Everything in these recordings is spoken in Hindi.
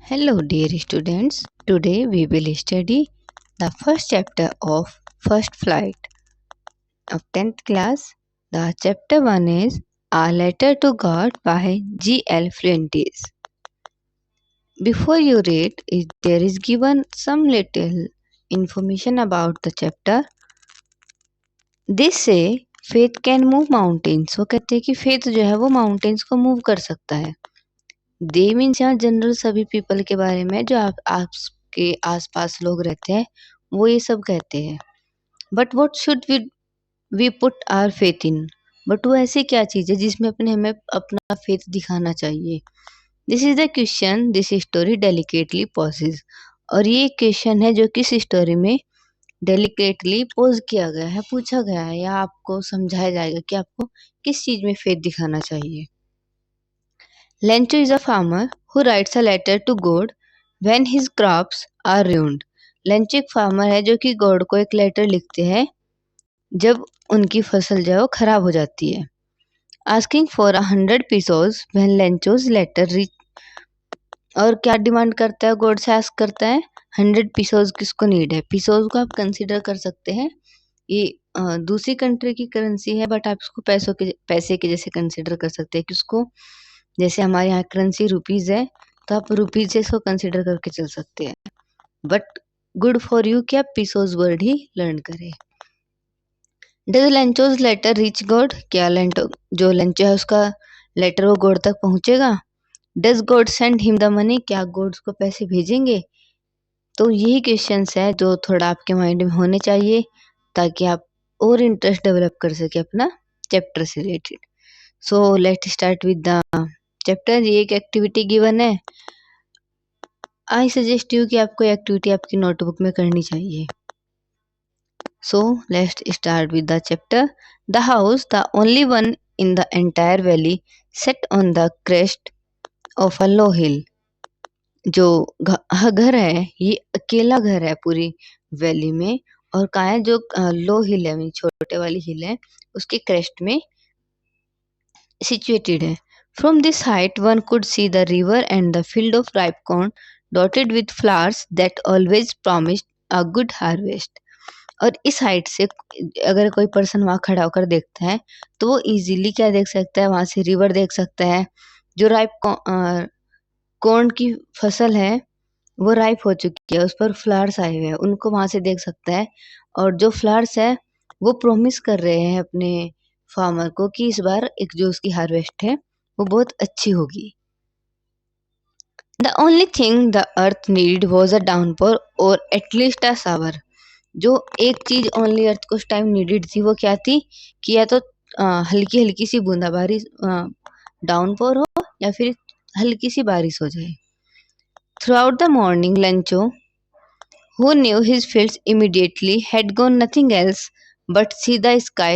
Hello, dear students. Today we will study the first chapter of First Flight of 10th class. The chapter 1 is A Letter to God by G.L. Fuentes. Before you read, there is given some little information about the chapter. They say faith can move mountains. वो कहते हैं कि faith जो है वो mountains को move कर सकता है. दे मीन्स यहाँ जनरल सभी पीपल के बारे में जो आपके आसपास लोग रहते हैं वो ये सब कहते हैं. But what should we put our faith in. But वो ऐसी क्या चीज़ है जिसमें हमें अपना फेथ दिखाना चाहिए. This is the question this story delicately poses. और ये क्वेश्चन है जो किस स्टोरी में डेलिकेटली पोज किया गया है, पूछा गया है, या आपको समझाया जाएगा कि आपको किस चीज़ में फेथ दिखाना चाहिए. Lencho is a farmer who writes a letter to God when his crops are ruined. Lencho एक फार्मर है जो कि गॉड को एक लेटर लिखते हैं जब उनकी फसल जो है वो खराब हो जाती है. Asking for 100 pesos when Lencho's letter reach. और क्या डिमांड करता है, गॉड से आस्क करता है 100 pesos किसको नीड है. pesos को आप कंसिडर कर सकते हैं, ये दूसरी कंट्री की करेंसी है बट आप इसको पैसे के जैसे कंसिडर कर सकते हैं. किसको, जैसे हमारे यहाँ करेंसी रुपीज़ है तो आप रुपीज़ से इसको कंसिडर करके चल सकते हैं. बट गुड फॉर यू कि आप पीसोज वर्ड ही लर्न करें. Does Lencho's letter reach God. क्या जो लेंचो है उसका लेटर वो गॉड तक पहुँचेगा. Does God send him the money. क्या गॉड उसको पैसे भेजेंगे. तो यही क्वेश्चंस है जो थोड़ा आपके माइंड में होने चाहिए ताकि आप और इंटरेस्ट डेवलप कर सके अपना चैप्टर से related. So let start with the chapter. ये एक एक्टिविटी गिवन है. आई सजेस्ट यू कि आपको एक्टिविटी आपकी नोटबुक में करनी चाहिए. So let's start with the chapter. The house, the only one in the entire valley, set on the crest of a low hill. जो घर है ये अकेला घर है पूरी वैली में, और कहाँ है, जो लो हिल है, छोटे वाली हिल है, उसके क्रेस्ट में situated है. From this height one could see the river and the field of ripe corn dotted with flowers that always promised a good harvest. और इस हाइट से अगर कोई पर्सन वहाँ खड़ा होकर देखता है तो वो इजीली क्या देख सकता है, वहाँ से रिवर देख सकता है. जो राइप कॉर्न की फसल है वो राइप हो चुकी है, उस पर फ्लावर्स आए हुए हैं, उनको वहाँ से देख सकता है. और जो फ्लावर्स है वो प्रोमिस कर रहे हैं अपने फार्मर को कि इस बार एक जो उसकी हार्वेस्ट है वो बहुत अच्छी होगी. The only thing the earth need was a downpour और एटलीस्ट अ शावर. जो एक चीज ओनली अर्थ को उस टाइम नीडेड थी वो क्या थी कि या तो हल्की हल्की सी बूंदाबांदी डाउनपोर हो या फिर हल्की सी बारिश हो जाए. Through out the morning Lencho, who knew his fields immediately, had gone nothing else but see the sky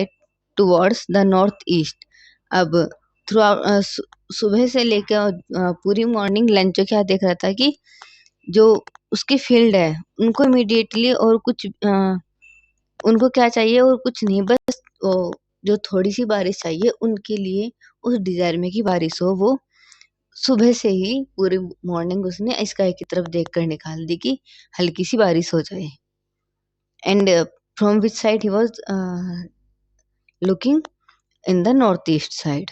towards the northeast. अब थ्रू सुबह से लेकर पूरी मॉर्निंग लंच क्या देख रहा था कि जो उसकी फील्ड है उनको इमीडिएटली और कुछ उनको क्या चाहिए और कुछ नहीं, बस जो थोड़ी सी बारिश चाहिए उनके लिए उस डिजायर में कि बारिश हो. वो सुबह से ही पूरी मॉर्निंग उसने स्काई की तरफ देखकर निकाल दी कि हल्की सी बारिश हो जाए. And from which side he was looking, in the north east side.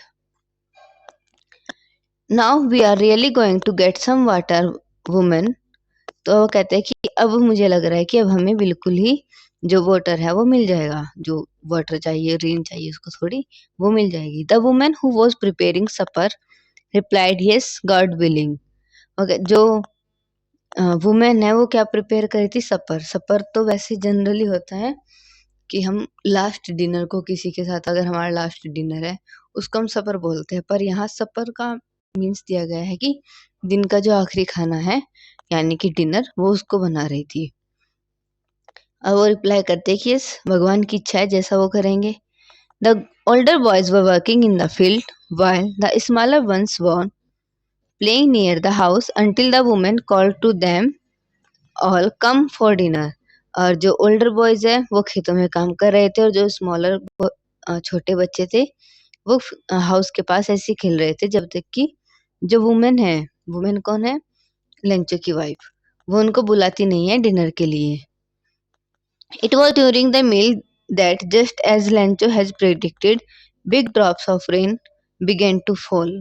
Now we are really going to get some water women. तो वो कहते हैं कि अब मुझे लग रहा है कि अब हमें बिल्कुल ही जो वाटर है वो मिल जाएगा, जो वाटर चाहिए, रेन चाहिए उसको थोड़ी, वो मिल जाएगी. The women who was preparing supper replied yes God willing. Okay, जो वुमेन है वो क्या प्रिपेयर करी थी, सपर. सपर तो वैसे जनरली होता है कि हम लास्ट डिनर को, किसी के साथ अगर हमारा लास्ट डिनर है उसको हम सपर बोलते हैं, पर यहाँ सपर का मीन्स दिया गया है कि दिन का जो आखिरी खाना है यानी कि डिनर, वो उसको बना रही थी. अब वो रिप्लाई करते हैं कि यस, भगवान की इच्छा है, जैसा वो करेंगे. The older boys were working in the field while the smaller ones were playing near the house until the woman called to them all come for dinner. और जो ओल्डर बॉयज है वो खेतों में काम कर रहे थे और जो स्मॉलर छोटे बच्चे थे वो हाउस के पास ऐसे ही खेल रहे थे जब तक कि जो वुमेन है, वुमेन कौन है, लेंचो की वाइफ, वो उनको बुलाती नहीं है डिनर के लिए। It was during the meal that, just as Lencho has predicted, big drops of rain began to fall.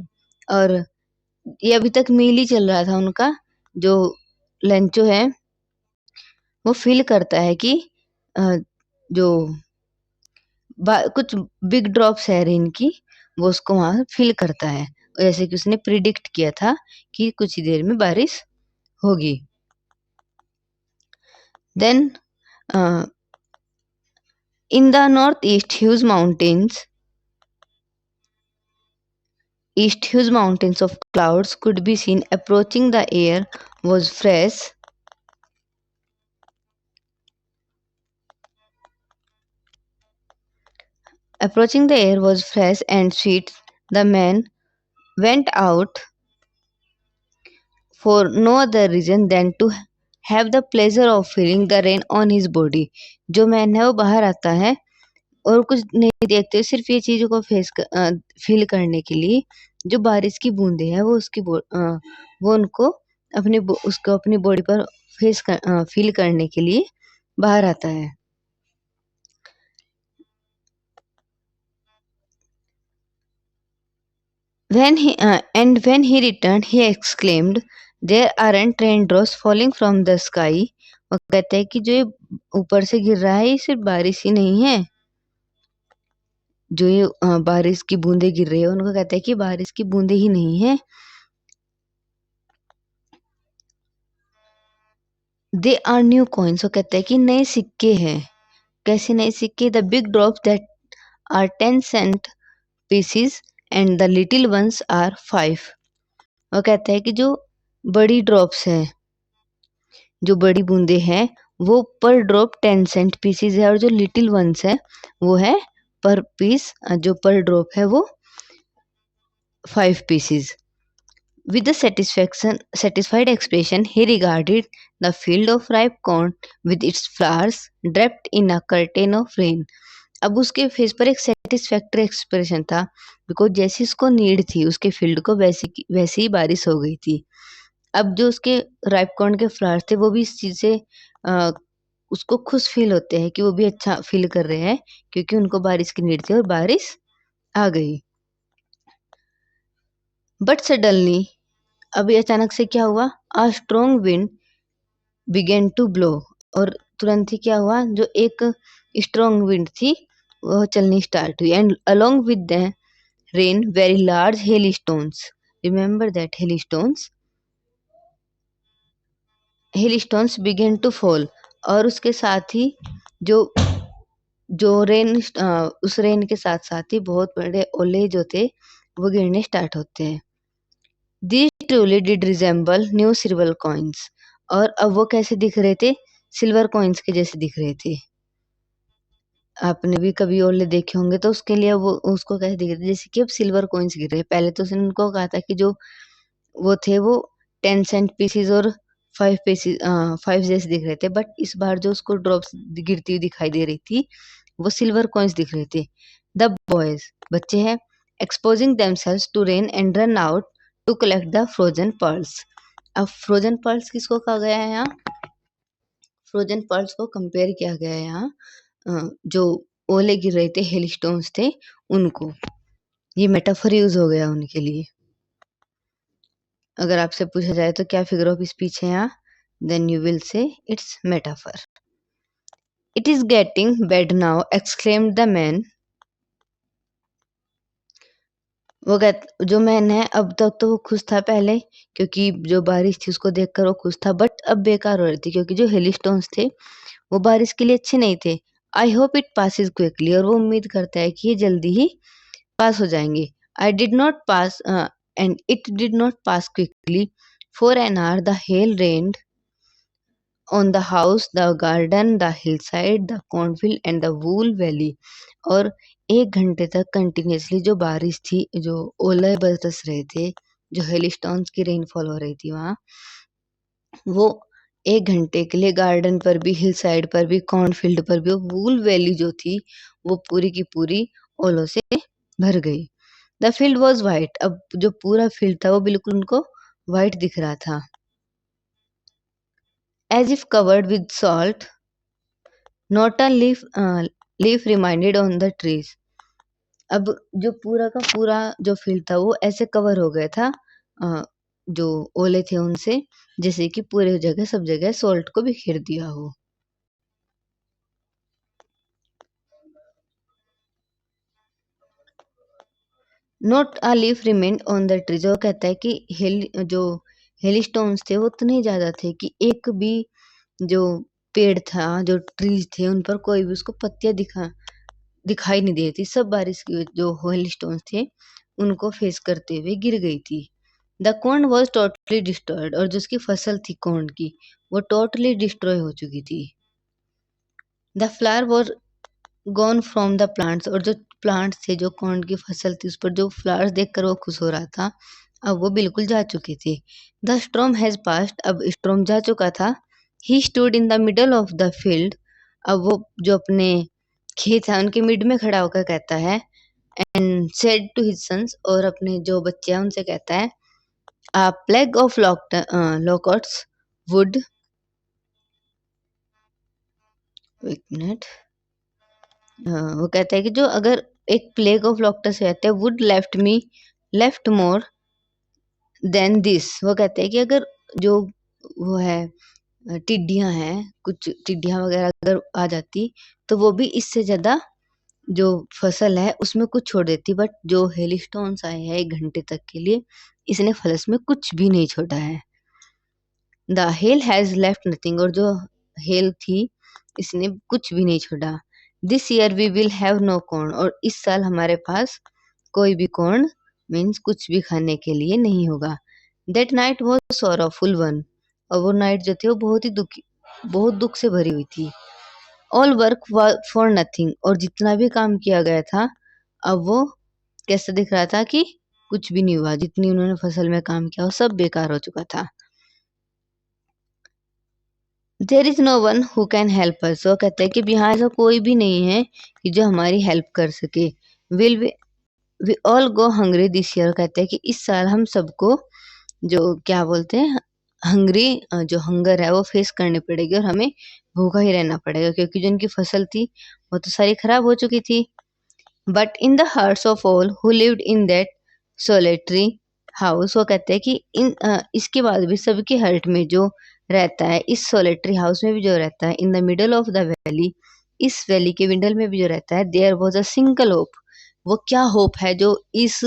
और ये अभी तक मील ही चल रहा था उनका। जो लेंचो है वो फील करता है कि अ, जो कुछ बिग ड्रॉप्स है रेन की, वो उसको वहां फील करता है, जैसे कि उसने प्रिडिक्ट किया था कि कुछ ही देर में बारिश होगी। Then in the north east huge mountains of clouds could be seen approaching. The air was fresh. Approaching the air was fresh and sweet. The man went out for no other reason than to have the pleasure of feeling the rain on his body. जो मैन है वो बाहर आता है और कुछ नहीं देखते, सिर्फ ये चीज़ों को फील करने के लिए, जो बारिश की बूंदें हैं वो वो उनको उसको अपनी बॉडी पर फील करने के लिए बाहर आता है। When he returned, he exclaimed, "There aren't raindrops falling from the sky." वो कहता है कि जो ये ऊपर से गिर रहा है ये सिर्फ बारिश ही नहीं है। जो ये बारिश की बूंदें गिर रही है, उनको कहता है कि बारिश की बूंदें ही नहीं है। दे आर न्यू कॉइन्स, वो कहता है कि नए सिक्के हैं। कैसे नए सिक्के? The big drops that are 10 cent pieces and the little ones are 5। वो कहता है कि जो बड़ी ड्रॉप्स हैं, जो बड़ी बूंदें हैं, वो पर ड्रॉप 10 सेंट पीसीज है, और जो लिटिल वंस है वो है पर पीस, जो पर ड्रॉप है वो 5 pieces. With a satisfied expression, he regarded the field of ripe corn with its flowers draped in a curtain of rain. अब उसके फेस पर एक सेटिस्फैक्टरी एक्सप्रेशन था, बिकॉज जैसी उसको नीड थी उसके फील्ड को, वैसी ही बारिश हो गई थी। अब जो उसके राइप कॉर्न के फ्लावर्स थे वो भी इस चीज़ से उसको खुश फील होते हैं कि वो भी अच्छा फील कर रहे हैं, क्योंकि उनको बारिश की नीड थी और बारिश आ गई। बट सडनली, अभी अचानक से क्या हुआ? A strong wind began to blow, और तुरंत ही क्या हुआ? जो एक स्ट्रॉन्ग विंड थी वह चलनी स्टार्ट हुई, and along with the rain very large hail stones. Remember that hail stones began to fall, और उसके साथ ही जो जो रेन उस रेन के साथ साथ ही बहुत बड़े ओले जो थे वो गिरने स्टार्ट होते हैं। These truly did resemble new silver coins, और अब वो कैसे दिख रहे थे? सिल्वर कॉइन्स के जैसे दिख रहे थे। आपने भी कभी ओले देखे होंगे तो उसके लिए वो उसको कैसे दिख रहे थे? जैसे कि अब सिल्वर कॉइन्स गिर रहे हैं। पहले तो उसने उनको कहा था कि जो वो थे वो 10 सेंट पीसेस और 5 जैसे दिख रहे थे, बट इस बार जो उसको ड्रॉप्स गिरती हुई दिखाई दे रही थी वो सिल्वर कॉइन्स दिख रहे थे। द बॉयज, बच्चे हैं, exposing themselves to rain and run out to collect the frozen pearls. अब फ्रोजन पर्ल्स किसको कहा गया है यहाँ? फ्रोजन पर्ल्स को कंपेयर किया गया है यहाँ जो ओले गिर रहे थे, हेल स्टोन्स थे, उनको। ये मेटाफर यूज हो गया उनके लिए। अगर आपसे पूछा जाए तो क्या फिगर ऑफ स्पीच है यहाँ, then you will say it's metaphor. It is getting bad now, exclaimed the man. जो मैन है, अब तक तो वो खुश था पहले, क्योंकि जो बारिश थी उसको देखकर वो खुश था, बट अब बेकार हो रही थी क्योंकि जो हेल स्टोन्स थे वो बारिश के लिए अच्छे नहीं थे। I hope it passes quickly, और वो उम्मीद करता है कि ये जल्दी ही पास हो जाएंगे। I did not pass and it did not pass quickly. For an hour the hell rained on the house, the garden, the Hillside, the cornfield and the wool valley. और 1 घंटे तक कंटिन्यूसली जो बारिश थी, जो ओले बरस रहे थे, जो हेल स्टोन्स की रेनफॉल हो रही थी वहाँ, वो 1 घंटे के लिए गार्डन पर भी, हिल साइड पर भी, कॉर्नफील्ड पर भी, वूल वैली जो थी वो पूरी की पूरी ओलों से भर गई। द फील्ड वॉज वाइट, अब जो पूरा फील्ड था वो बिल्कुल उनको वाइट दिख रहा था। as if covered with salt, not a leaf remained on the trees. अब जो पूरा का पूरा जो फील्ड था वो ऐसे कवर हो गया था जो ओले थे उनसे, जैसे कि पूरे जगह सब जगह सॉल्ट को बिखेर दिया हो। Not a leaf remained on the tree, जो कहता है कि हिल स्टोन्स थे वो उतने ज्यादा थे कि एक भी जो पेड़ था, जो ट्रीज थे, उन पर कोई भी उसको पत्तियां दिखाई नहीं दे रही थी। सब बारिश की जो हिल स्टोन्स थे उनको फेस करते हुए गिर गई थी। The corn was totally destroyed, और जो उसकी फसल थी कॉर्न की वो टोटली डिस्ट्रॉय हो चुकी थी। The flower was gone from the plants, और जो प्लांट्स थे, जो कॉर्न की फसल थी, उस पर जो फ्लावर्स देखकर वो खुश हो रहा था, अब वो बिल्कुल जा चुके थे। द स्टॉर्म हैज पास्ड, अब स्टॉर्म जा चुका था। He stood in the middle of the field, अब वो जो अपने खेत है उनके मिड में खड़ा होकर कहता है, and said to his sons, और अपने जो बच्चे हैं उनसे कहता है, a plague of locusts would, एक मिनट, वो कहता है कि जो अगर एक प्लेग ऑफ लोकट्स रहते हैं, would left more than this, वो कहते हैं कि अगर जो वो है टिड्डियां हैं, कुछ टिड्डियां वगैरह अगर आ जाती तो वो भी इससे ज्यादा जो फसल है उसमें कुछ छोड़ देती, बट जो हेलस्टोन्स आए हैं 1 घंटे तक के लिए, इसने फलस में कुछ भी नहीं छोड़ा है। The hail has left nothing, और जो हेल थी इसने कुछ भी नहीं छोड़ा। This year we will have no corn, और इस साल हमारे पास कोई भी कॉर्न मीन्स कुछ भी खाने के लिए नहीं होगा। That night was sorrowful one, और वो नाइट जो थी वो बहुत दुख से भरी हुई थी। ऑल वर्क फॉर नथिंग, और जितना भी काम किया गया था अब वो कैसा दिख रहा था कि कुछ भी नहीं हुआ, जितनी उन्होंने फसल में काम किया वो सब बेकार हो चुका था। There is no one who can help us, वो कहते हैं कि यहाँ ऐसा कोई भी नहीं है कि जो हमारी हेल्प कर सके। Will we all go hungry this year, कहते हैं कि इस साल हम सबको जो क्या बोलते हैं हंग्री, जो हंगर है वो फेस करनी पड़ेगी, और हमें भूखा ही रहना पड़ेगा, क्योंकि जो उनकी फसल थी वो तो सारी खराब हो चुकी थी। But in the hearts of all who lived in that solitary house, वो कहते हैं कि इसके बाद भी सबके हर्ट में जो रहता है, इस सोलेटरी हाउस में भी जो रहता है, in the middle of the valley, इस वैली के मिडल में भी जो रहता है, there was a single hope, वो क्या होप है जो इस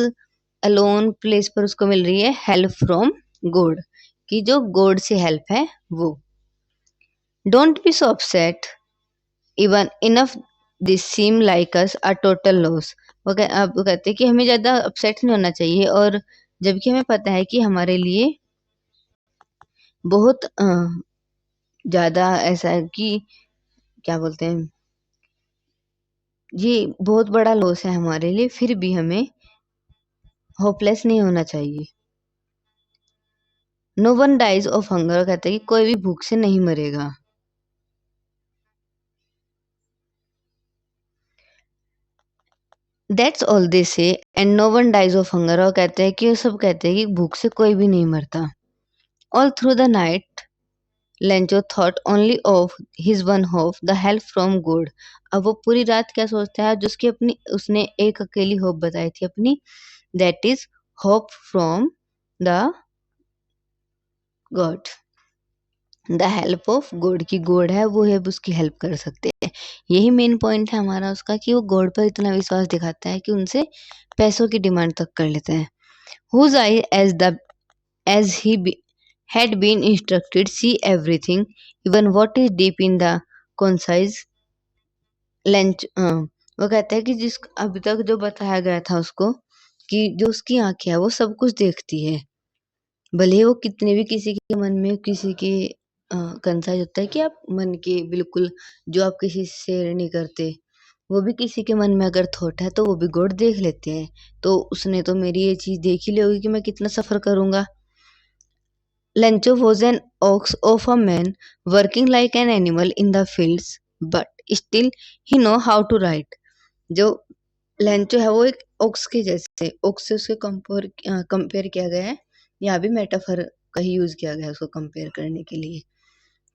अलोन प्लेस पर उसको मिल रही है, हेल्प फ्रॉम गॉड, कि जो गॉड से हेल्प है वो। Don't be so upset even enough this seem like us a total loss, अब वो कहते हैं कि हमें ज्यादा अपसेट नहीं होना चाहिए, और जबकि हमें पता है कि हमारे लिए बहुत ज्यादा ऐसा है कि क्या बोलते हैं, ये बहुत बड़ा लॉस है हमारे लिए, फिर भी हमें होपलेस नहीं होना चाहिए। No one dies of hunger, कहते हैं कि कोई भी भूख से नहीं मरेगा। That's all they say and no one dies of hunger, और कहते हैं कि वो सब कहते हैं कि भूख से कोई भी नहीं मरता। All through the night Lencho thought only of his one hope, the help from God, अब वो पूरी रात क्या सोचता है, जिसकी अपनी उसने एक अकेली होप बताई थी अपनी, that is hope from the God, the help of God, की गॉड है वो है उसकी हेल्प कर सकते हैं। यही मेन पॉइंट है हमारा उसका, कि वो गॉड पर इतना विश्वास दिखाता है कि उनसे पैसों की डिमांड तक कर लेते हैं। Whose eye as he had been instructed, see everything, even what is deep in the concise lens, वो कहता है कि जिस अभी तक जो बताया गया था उसको, कि जो उसकी आंखें है वो सब कुछ देखती है, भले ही वो कितने भी किसी के मन में किसी के कंसाइज होता है कि आप मन के बिल्कुल जो आप किसी से शेयर नहीं करते, वो भी किसी के मन में अगर थॉट है तो वो भी गॉड देख लेते हैं। तो उसने तो मेरी ये चीज देख ही ली होगी कि मैं कितना सफर करूंगा। Lencho was an ox of a man working like an animal in the fields, but still he know how to write. जो लेंचो है वो एक ओक्स के जैसे, ओक्स से उसके कंपेयर किया गया है, यहाँ भी मेटाफर का ही यूज किया गया है उसको कंपेयर करने के लिए।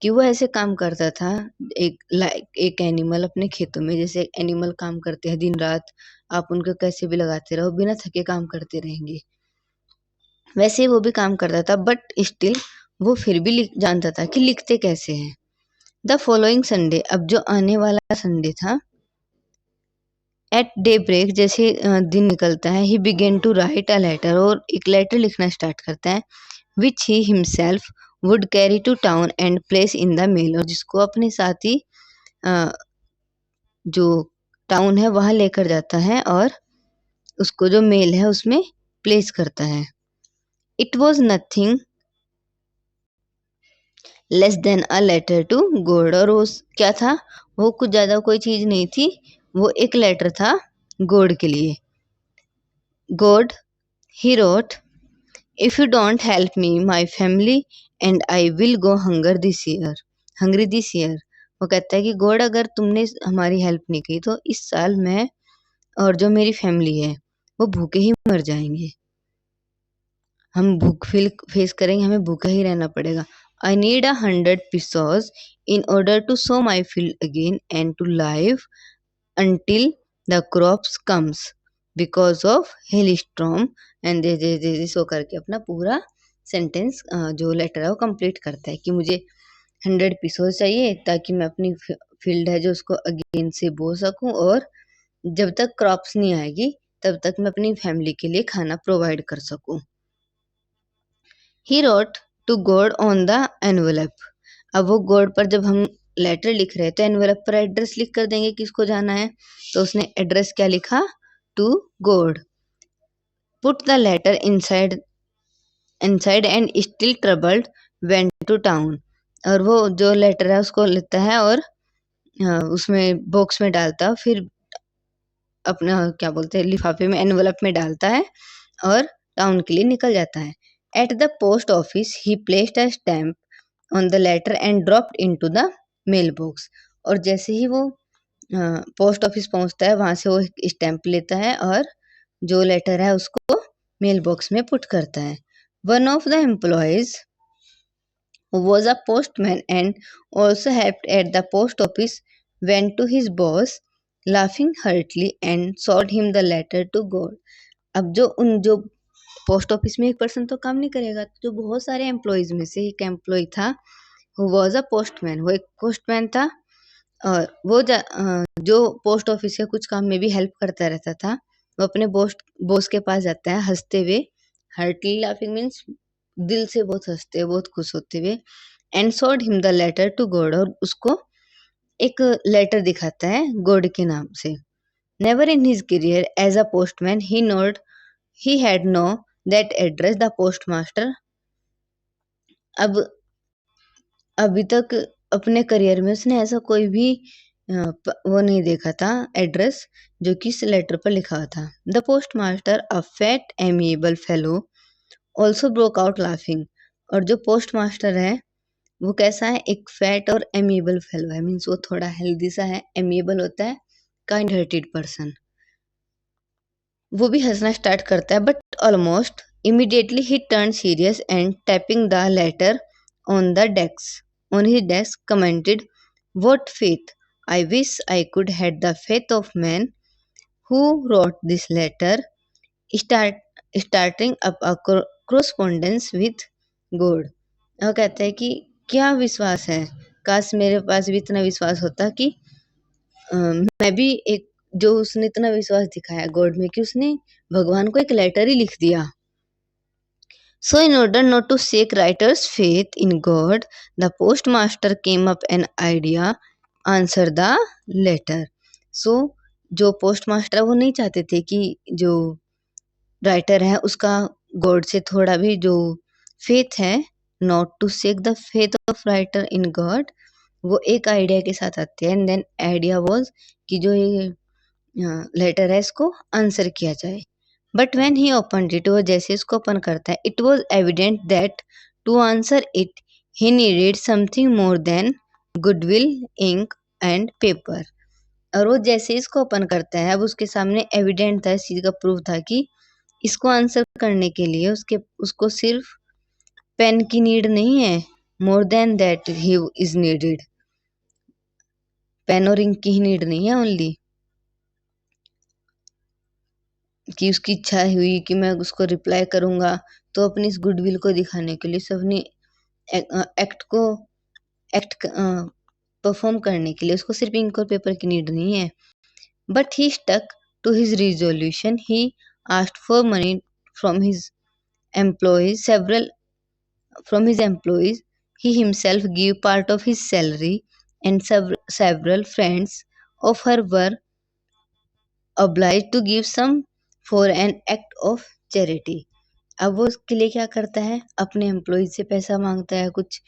कि वो ऐसे काम करता था, एक एनिमल अपने खेतों में, जैसे एनिमल काम करते हैं दिन रात, आप उनको कैसे भी लगाते रहो बिना थके काम करते रहेंगे, वैसे ही वो भी काम करता था। बट स्टिल वो फिर भी जानता था कि लिखते कैसे हैं। द फॉलोइंग संडे, अब जो आने वाला संडे था, एट डे ब्रेक, जैसे दिन निकलता है, he began to write a letter, और एक लेटर लिखना स्टार्ट करता है, which he himself would carry to town and place in the mail, और जिसको अपने साथ ही अ, जो टाउन है वहां लेकर जाता है और उसको जो मेल है उसमें प्लेस करता है। It was nothing less than a letter to God, और वो क्या था, वो कुछ ज्यादा कोई चीज नहीं थी, वो एक लेटर था गॉड के लिए। God, he wrote, if you don't help me my family and I will go Hungary this year. वो कहता है कि गॉड, अगर तुमने हमारी हेल्प नहीं की तो इस साल मैं और जो मेरी फैमिली है वो भूखे ही मर जाएंगे, हम भूख फेस करेंगे, हमें भूखा ही रहना पड़ेगा। I need 100 pesos in order to sow my field again and to live until the crops comes because of hailstorm, and they sow करके अपना पूरा सेंटेंस जो लेटर है वो कंप्लीट करता है कि मुझे 100 pesos चाहिए ताकि मैं अपनी फील्ड है जो उसको अगेन से बो सकूं, और जब तक क्रॉप्स नहीं आएगी तब तक मैं अपनी फैमिली के लिए खाना प्रोवाइड कर सकूं। He wrote to God on the envelope, अब वो गॉड पर जब हम लेटर लिख रहे हैं तो एनवेलप पर एड्रेस लिख कर देंगे किसको जाना है, तो उसने एड्रेस क्या लिखा, to God. Put the letter inside and still troubled went to town, और वो जो लेटर है उसको लेता है और उसमें बॉक्स में डालता, फिर अपना क्या बोलते हैं लिफाफे में, एनवेलप में डालता है और टाउन के लिए निकल जाता है। At the post office he placed a stamp on the letter and dropped into the mail box, और जैसे ही वो पोस्ट ऑफिस पहुंचता है वहां से वो एक स्टैम्प लेता है और जो लेटर है उसको मेल बॉक्स में पुट करता है। One of the employees who was a postman and also helped at the post office went to his boss laughing heartily and showed him the letter to God। अब जो पोस्ट ऑफिस में एक पर्सन तो काम नहीं करेगा, तो जो बहुत सारे एम्प्लॉयज में से एक एम्प्लॉय था, हु वाज अ पोस्टमैन, वो एक पोस्टमैन था, और वो जो पोस्ट ऑफिस के कुछ काम में भी हेल्प करता रहता था। वो अपने बॉस के पास जाता है हंसते हुए, हार्टली लाफिंग मीन्स दिल से बहुत हंसते हुए, बहुत खुश होते हुए, and showed him the letter to God, और उसको एक लेटर दिखाता है गॉड के नाम से। Never in his career as a postman he had known that address the postmaster, अब अभी तक अपने करियर में उसने ऐसा कोई भी वो नहीं देखा था एड्रेस जो कि इस लेटर पर लिखा हुआ था। The post master, a fat amiable fellow, also broke out laughing, और जो पोस्ट मास्टर है वो कैसा है, एक फैट और एमिएबल फेलो है, मीन्स वो थोड़ा हेल्दी सा है, एमिएबल होता है काइंड हार्टेड पर्सन, वो भी हंसना स्टार्ट करता है। But almost immediately he turn serious and tapping the letter on the desk on his desk commented, what faith, I wish I could had the faith of man who wrote this letter, starting up a correspondence with God. वो कहता है कि क्या विश्वास है, काश मेरे पास भी इतना विश्वास होता कि मैं भी एक, जो उसने इतना विश्वास दिखाया गॉड में कि उसने भगवान को एक लेटर ही लिख दिया। So in order not to shake writer's faith in God, the postmaster came up an idea, answer the letter। So जो पोस्टमास्टर वो नहीं चाहते थे कि जो राइटर है उसका गॉड से थोड़ा भी जो फेथ है, not to shake the faith of writer in God, वो एक आइडिया के साथ आते हैं। एंड देन आइडिया वाज कि जो ये लेटर है इसको आंसर किया जाए। But when he open it, वो जैसे इसको ओपन करता है, it was evident that to answer it he needed something more than goodwill, ink and paper. और वो जैसे इसको ओपन करता है, अब उसके सामने एविडेंट था, इस चीज का प्रूफ था कि इसको आंसर करने के लिए उसको सिर्फ पेन की नीड नहीं है, more than that he is needed. Pen और इंक की ही नीड नहीं है ओनली, कि उसकी इच्छा हुई कि मैं उसको रिप्लाई करूंगा, तो अपनी इस गुडविल को दिखाने के लिए सबने एक्ट को एक्ट परफॉर्म करने के लिए उसको सिर्फ इंक और पेपर की नीड नहीं है। But he stuck to his resolution. He asked for money from his employees several from his employees. He himself gave part of his salary, and several friends of her were obliged to give some for an act of charity. अब वो उसके लिए क्या करता है, अपने एम्प्लॉय से पैसा मांगता है, कुछ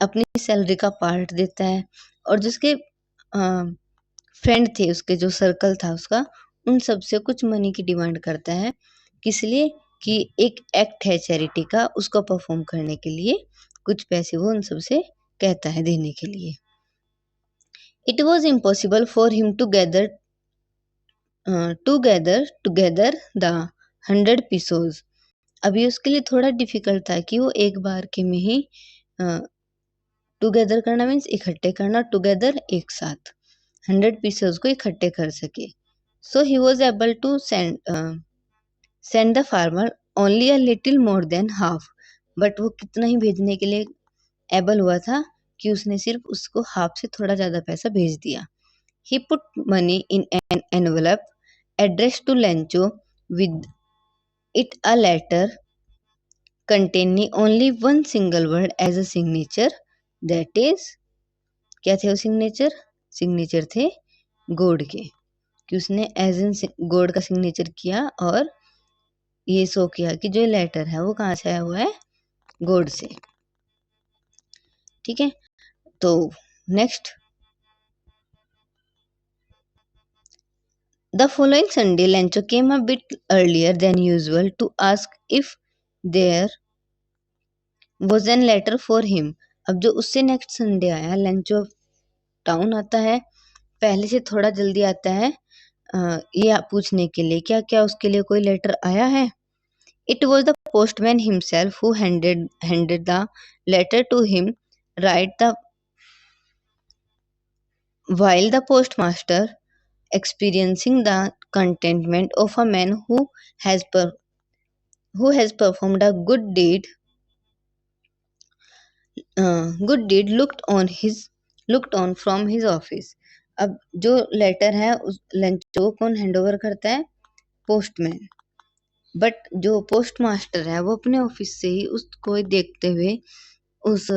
अपनी सैलरी का पार्ट देता है, और जिसके फ्रेंड थे, उसके जो सर्कल था उसका, उन सबसे कुछ मनी की डिमांड करता है। किस लिए? कि एक एक्ट है चैरिटी का, उसको परफॉर्म करने के लिए कुछ पैसे वो उन सबसे कहता है देने के लिए। It was impossible for him to gather together the 100 pesos. अभी उसके लिए थोड़ा डिफिकल्ट था कि वो एक बार के में ही टुगेदर करना मीन्स इकट्ठे करना, टुगेदर एक साथ 100 पीसेस को इकट्ठे कर सके। So he was able to send the farmer only a little more than half. But वो कितना ही भेजने के लिए एबल हुआ था कि उसने सिर्फ उसको हाफ से थोड़ा ज़्यादा पैसा भेज दिया। He put money in an envelope addressed to Lencho, with it a letter containing only one single word as a signature, that is, क्या थे वो सिग्नेचर? सिग्नेचर थे गॉड के, कि उसने एज एन गॉड का सिग्नेचर किया और ये शो किया कि जो लेटर है वो कहाँ से आया हुआ है, गॉड से। ठीक है, तो next, the following Sunday, Lencho came a bit earlier than usual to ask if there was an letter for him. अब जो उससे नेक्स्ट संडे आया, लेंचो टाउन आता है, पहले से थोड़ा जल्दी आता है ये पूछने के लिए क्या क्या उसके लिए कोई लेटर आया है। It was the postman himself who handed the letter to him, right the while the postmaster, experiencing the contentment of a man who has performed a good deed, looked on from his office. अब जो लेटर है उस लंचो को कौन हैंड ओवर करता है? पोस्टमैन। बट जो पोस्ट मास्टर है वो अपने ऑफिस से ही उसको देखते हुए उस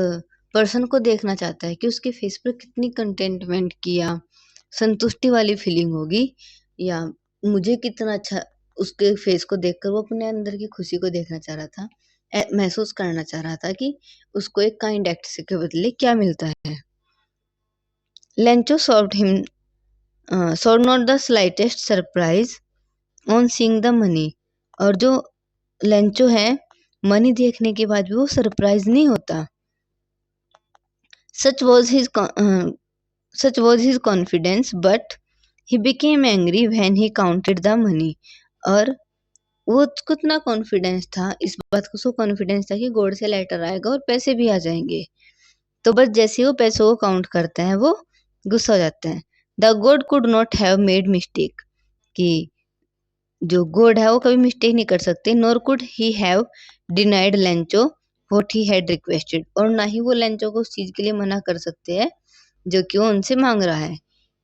पर्सन को देखना चाहता है कि उसके फेस पर कितनी कंटेंटमेंट की या संतुष्टि वाली फीलिंग होगी, या मुझे कितना अच्छा उसके फेस को देखकर वो अपने अंदर की खुशी को देखना चाह रहा था, महसूस करना चाह रहा था कि उसको एक काइंड एक्ट से के बदले क्या मिलता है। Lencho showed not the slightest surprise on seeing the money। और जो लेंचो है, मनी देखने के बाद भी वो सरप्राइज नहीं होता। Such was his confidence, but he became angry when he counted the money। और वो उसको इतना कॉन्फिडेंस था, इस बात को उसको कॉन्फिडेंस था कि गॉड से लेटर आएगा और पैसे भी आ जाएंगे, तो बस जैसे ही वो पैसों को काउंट करता है वो गुस्सा हो जाता है। The God could not have made mistake, कि जो गॉड है वो कभी मिस्टेक नहीं कर सकते। Nor could he have denied Lencho what he had requested, और ना ही वो लेंचो को उस चीज के लिए मना कर सकते हैं जो कि वो उनसे मांग रहा है।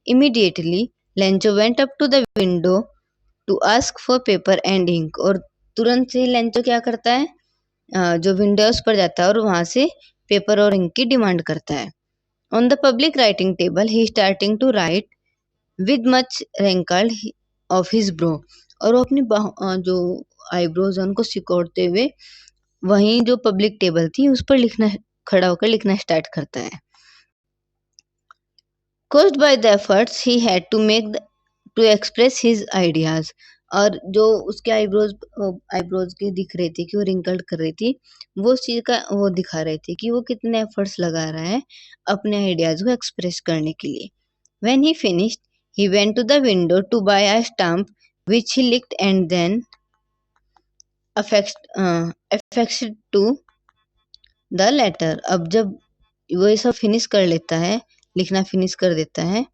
Immediately Lencho went up to the window to ask for paper and ink, और तुरंत से लेंचो क्या करता है, जो विंडोज पर जाता है और वहां से पेपर और इंक की डिमांड करता है। On the public writing table he starting to write with much wrinkled of his brow, और वो अपनी जो आईब्रोज उनको सिकोड़ते हुए वहीं जो पब्लिक टेबल थी उस पर लिखना, खड़ा होकर लिखना स्टार्ट करता है। Caused by the efforts he had to make to express his ideas, और जो उसके आईब्रोज के दिख रहे थे कि वो रिंकल्ड कर रही थी, वो उस चीज का वो दिखा रहे थे कि वो कितने एफर्ट्स लगा रहा है अपने आइडियाज को एक्सप्रेस करने के लिए। When he finished, he went to the window to buy a stamp which he licked and then affixed to the letter। अब जब वो ये सब फिनिश कर लेता है, लिखना फिनिश कर देता है,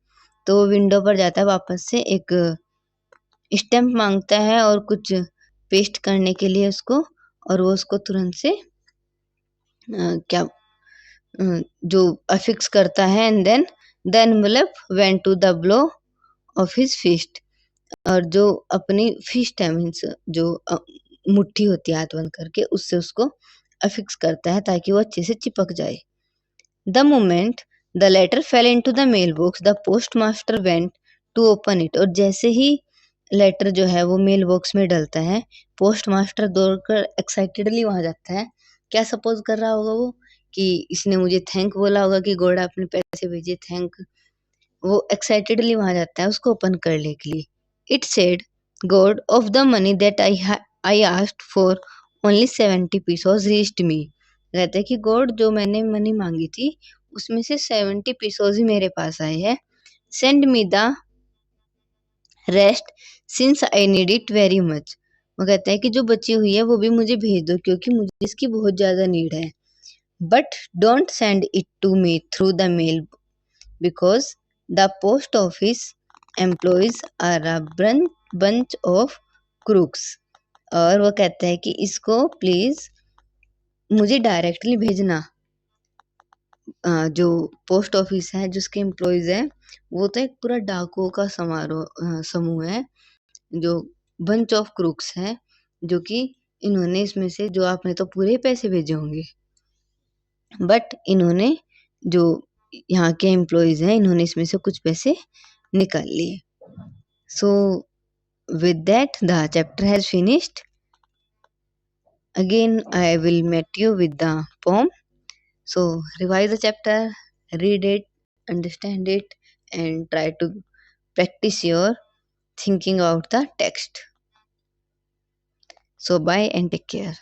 तो वो विंडो पर जाता है वापस से, एक स्टैम्प माँगता है और कुछ पेस्ट करने के लिए उसको, और वो उसको तुरंत से क्या जो अफिक्स करता है, and then the envelope went to the blow of his fist, और जो अपनी फिस्ट है मीन्स जो मुट्ठी होती है हाथ बंद करके, उससे उसको अफिक्स करता है ताकि वो अच्छे से चिपक जाए। The moment the letter fell into the mail box the post master went to open it, और जैसे ही लेटर जो है वो मेल बॉक्स में डलता है, पोस्ट मास्टर दौड़कर एक्साइटेडली वहां जाता है। क्या सपोज कर रहा होगा वो, कि इसने मुझे थैंक बोला होगा कि गॉड आपने पैसे भेजे, थैंक। वो एक्साइटेडली वहां जाता है उसको ओपन करने के लिए। It said, God of the money that I asked for only 70 pesos reached me. कहते हैं कि गॉड जो मैंने मनी मांगी थी उसमें से 70 पीसोस ही मेरे पास आए हैं। Send me the rest since I need it very much. वो कहता है कि जो बची हुई है वो भी मुझे भेज दो क्योंकि मुझे इसकी बहुत ज्यादा नीड है। But don't send it to me through the mail because the post office employees are a bunch of crooks। और वो कहता है कि इसको प्लीज मुझे डायरेक्टली भेजना। जो पोस्ट ऑफिस है जिसके एम्प्लॉयज है वो तो एक पूरा डाकुओं का समूह है, जो बंच ऑफ क्रूक्स है, जो कि इन्होंने इसमें से, जो आपने तो पूरे पैसे भेजे होंगे, बट इन्होंने जो यहाँ के एम्प्लॉयज हैं इन्होंने इसमें से कुछ पैसे निकाल लिए। सो with that the chapter has finished. Again I will meet you with the poem. So revise the chapter, read it, understand it, and try to practice your thinking about the text. So bye and take care.